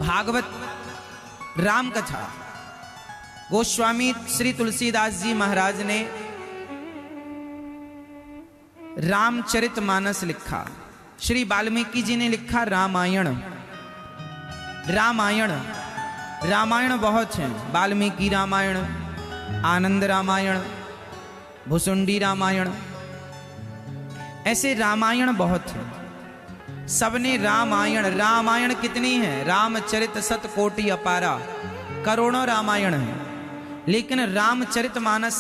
भागवत राम कथा गोस्वामी श्री तुलसीदास जी महाराज ने रामचरितमानस लिखा। श्री वाल्मीकि जी ने लिखा रामायण। रामायण रामायण बहुत हैं। वाल्मीकि रामायण, आनंद रामायण, भुसुंडी रामायण, ऐसे रामायण बहुत हैं। सबने रामायण रामायण कितनी है? रामचरित शतकोटि अपारा, करोड़ों रामायण हैं। लेकिन रामचरितमानस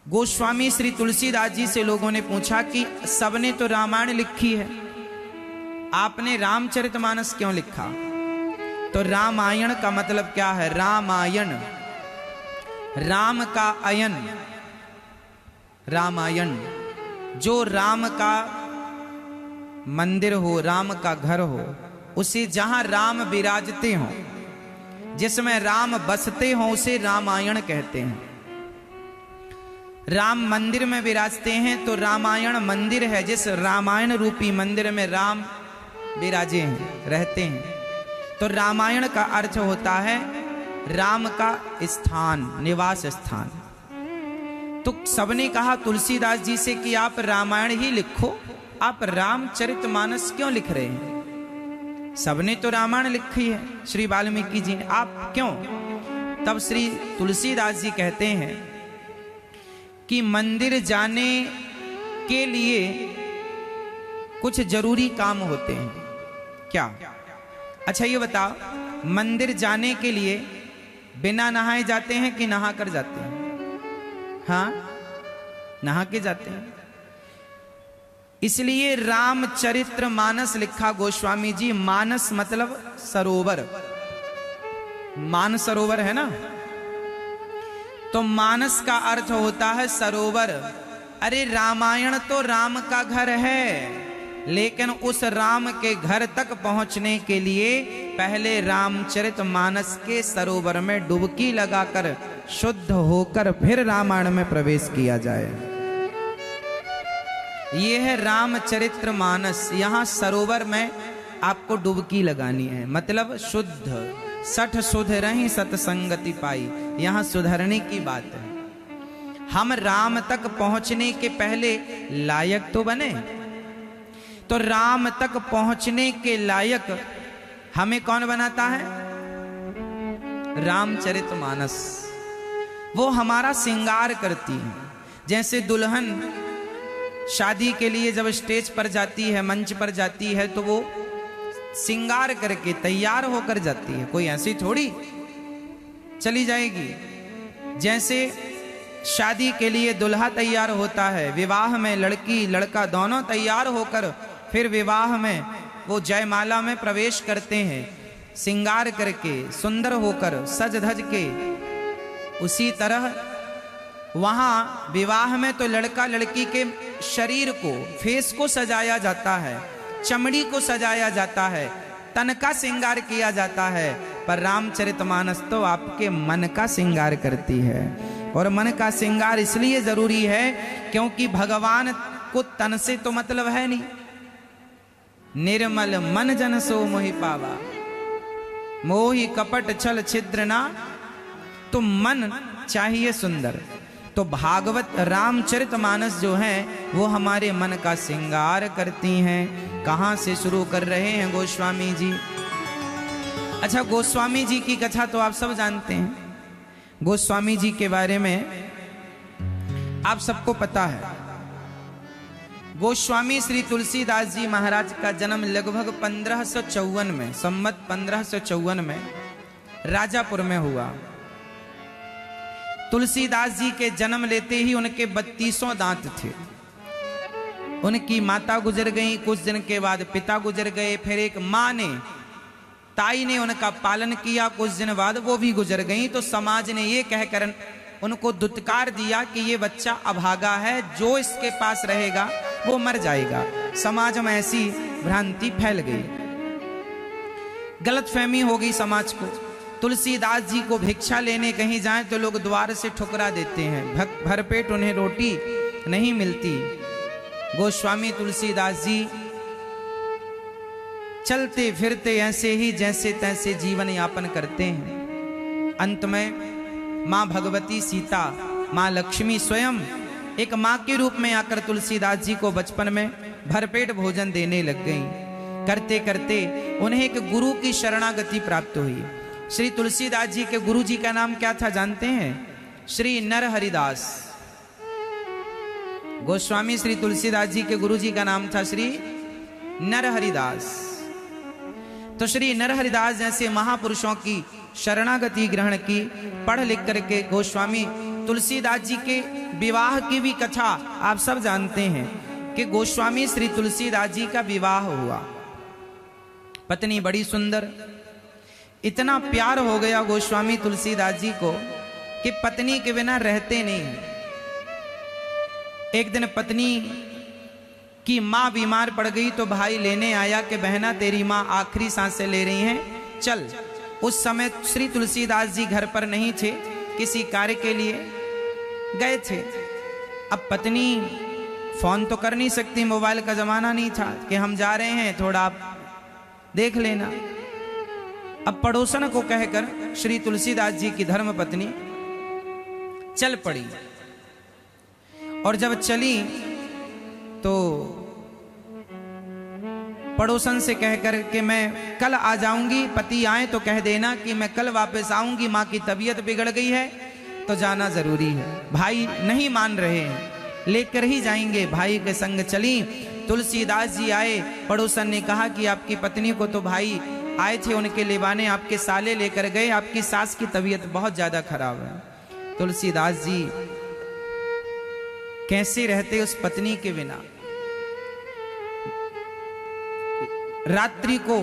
गोस्वामी श्री तुलसीदास जी से लोगों ने पूछा कि सबने तो रामायण लिखी है, आपने रामचरितमानस क्यों लिखा? तो रामायण का मतलब क्या है? रामायण, राम का अयन, रामायण जो राम का मंदिर हो, राम का घर हो, उसे जहां राम विराजते हो, जिसमें राम बसते हो, उसे रामायण कहते हैं। राम मंदिर में विराजते हैं तो रामायण मंदिर है। जिस रामायण रूपी मंदिर में राम विराजे हैं, रहते हैं, तो रामायण का अर्थ होता है राम का स्थान, निवास स्थान। तो सबने कहा तुलसीदास जी से कि आप रामायण ही लिखो, आप रामचरितमानस क्यों लिख रहे हैं? सबने तो रामायण लिखी है श्री वाल्मीकि जी ने, आप क्यों? तब श्री तुलसीदास जी कहते हैं कि मंदिर जाने के लिए कुछ जरूरी काम होते हैं। क्या? अच्छा ये बताओ, मंदिर जाने के लिए बिना नहाए जाते हैं कि नहा कर जाते हैं? हाँ, नहा के जाते हैं। इसलिए रामचरितमानस लिखा गोस्वामी जी। मानस मतलब सरोवर, मान सरोवर है ना, तो मानस का अर्थ होता है सरोवर। अरे रामायण तो राम का घर है, लेकिन उस राम के घर तक पहुंचने के लिए पहले रामचरितमानस के सरोवर में डुबकी लगाकर शुद्ध होकर फिर रामायण में प्रवेश किया जाए। यह है रामचरितमानस। यहाँ सरोवर में आपको डुबकी लगानी है, मतलब शुद्ध। सठ सुधरहि सतसंगति पाई, यहाँ सुधरने की बात है। हम राम तक पहुंचने के पहले लायक तो बने। तो राम तक पहुंचने के लायक हमें कौन बनाता है? रामचरितमानस। वो हमारा श्रृंगार करती है। जैसे दुल्हन शादी के लिए जब स्टेज पर जाती है, मंच पर जाती है, तो वो श्रृंगार करके तैयार होकर जाती है, कोई ऐसी थोड़ी चली जाएगी। जैसे शादी के लिए दुल्हा तैयार होता है, विवाह में लड़की लड़का दोनों तैयार होकर फिर विवाह में वो जयमाला में प्रवेश करते हैं, श्रृंगार करके, सुंदर होकर, सज धज के। उसी तरह वहां विवाह में तो लड़का लड़की के शरीर को, फेस को सजाया जाता है, चमड़ी को सजाया जाता है, तन का श्रृंगार किया जाता है। पर रामचरितमानस तो आपके मन का श्रृंगार करती है। और मन का श्रृंगार इसलिए जरूरी है क्योंकि भगवान को तन से तो मतलब है नहीं। निर्मल मन जन सो मोहि पावा, मोहि कपट छल छिद्र ना। तो मन चाहिए सुंदर। तो भागवत रामचरितमानस जो है वो हमारे मन का श्रृंगार करती हैं। कहाँ से शुरू कर रहे हैं गोस्वामी जी? अच्छा, गोस्वामी जी की कथा तो आप सब जानते हैं। गोस्वामी जी के बारे में आप सबको पता है। गोस्वामी श्री तुलसीदास जी महाराज का जन्म लगभग 1554 में, संवत 1554 में राजापुर में हुआ। तुलसीदास जी के जन्म लेते ही उनके 32 दांत थे। उनकी माता गुजर गई, कुछ दिन के बाद पिता गुजर गए, फिर एक माँ ने, ताई ने उनका पालन किया, कुछ दिन बाद वो भी गुजर गई। तो समाज ने ये कहकर उनको दुत्कार दिया कि ये बच्चा अभागा है, जो इसके पास रहेगा वो मर जाएगा। समाज में ऐसी भ्रांति फैल गई, गलतफहमी हो गई समाज को। तुलसीदास जी को भिक्षा लेने कहीं जाएं तो लोग द्वार से ठुकरा देते हैं, भरपेट उन्हें रोटी नहीं मिलती। गोस्वामी तुलसीदास जी चलते फिरते ऐसे ही जैसे तैसे जीवन यापन करते हैं। अंत में माँ भगवती सीता, माँ लक्ष्मी स्वयं एक माँ के रूप में आकर तुलसीदास जी को बचपन में भरपेट भोजन देने लग गई। करते करते उन्हें एक गुरु की शरणागति प्राप्त हुई। श्री तुलसीदास जी के गुरु जी का नाम क्या था जानते हैं? श्री नरहरिदास गोस्वामी। श्री तुलसीदास जी के गुरु जी का नाम था श्री नरहरिदास। तो श्री नरहरिदास जैसे महापुरुषों की शरणागति ग्रहण की, पढ़ लिख करके गोस्वामी तुलसीदास जी के विवाह की भी कथा आप सब जानते हैं कि गोस्वामी श्री तुलसीदास जी का विवाह हुआ। पत्नी बड़ी सुंदर, इतना प्यार हो गया गोस्वामी तुलसीदास जी को कि पत्नी के बिना रहते नहीं। एक दिन पत्नी की माँ बीमार पड़ गई तो भाई लेने आया कि बहना तेरी माँ आखिरी सांसें ले रही हैं, चल। उस समय श्री तुलसीदास जी घर पर नहीं थे, किसी कार्य के लिए गए थे। अब पत्नी फोन तो कर नहीं सकती, मोबाइल का जमाना नहीं था कि हम जा रहे हैं थोड़ा आप देख लेना। अब पड़ोसन को कहकर श्री तुलसीदास जी की धर्म पत्नी चल पड़ी। और जब चली तो पड़ोसन से कहकर कि मैं कल आ जाऊंगी, पति आए तो कह देना कि मैं कल वापस आऊंगी, माँ की तबीयत बिगड़ गई है तो जाना जरूरी है। भाई नहीं मान रहे हैं, लेकर ही जाएंगे। भाई के संग चली। तुलसीदास जी आए, पड़ोसन ने कहा कि आपकी पत्नी को तो भाई आए थे उनके लेवाने, आपके साले लेकर गए, आपकी सास की तबीयत बहुत ज्यादा खराब है। तुलसीदास जी कैसे रहते उस पत्नी के बिना। रात्रि को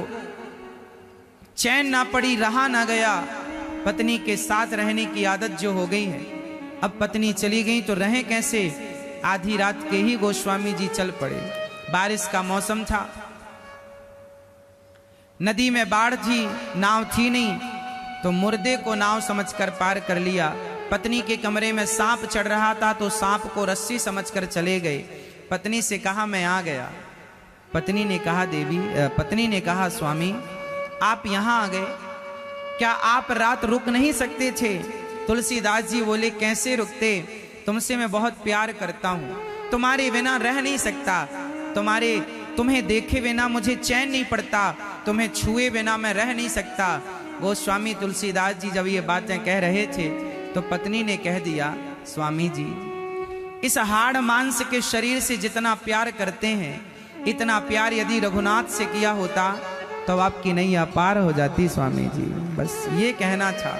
चैन ना पड़ी, रहा ना गया। पत्नी के साथ रहने की आदत जो हो गई है, अब पत्नी चली गई तो रहें कैसे। आधी रात के ही गोस्वामी जी चल पड़े। बारिश का मौसम था, नदी में बाढ़ थी, नाव थी नहीं, तो मुर्दे को नाव समझकर पार कर लिया। पत्नी के कमरे में सांप चढ़ रहा था तो सांप को रस्सी समझकर चले गए। पत्नी से कहा मैं आ गया। पत्नी ने कहा स्वामी आप यहाँ आ गए, क्या आप रात रुक नहीं सकते थे? तुलसीदास जी बोले कैसे रुकते, तुमसे मैं बहुत प्यार करता हूँ, तुम्हारे बिना रह नहीं सकता, तुम्हें देखे बिना मुझे चैन नहीं पड़ता, तुम्हें छुए बिना मैं रह नहीं सकता। गोस्वामी तुलसीदास जी जब ये बातें कह रहे थे तो पत्नी ने कह दिया स्वामी जी इस हाड़ मांस के शरीर से जितना प्यार करते हैं, इतना प्यार यदि रघुनाथ से किया होता तो आपकी नैया पार हो जाती स्वामी जी। बस ये कहना था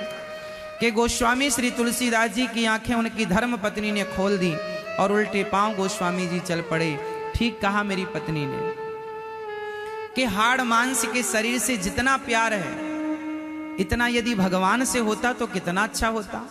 कि गोस्वामी श्री तुलसीदास जी की आंखें उनकी धर्म पत्नी ने खोल दी और उल्टे पांव गोस्वामी जी चल पड़े। ठीक कहा मेरी पत्नी ने कि हाड़ मांस के शरीर से जितना प्यार है, इतना यदि भगवान से होता तो कितना अच्छा होता।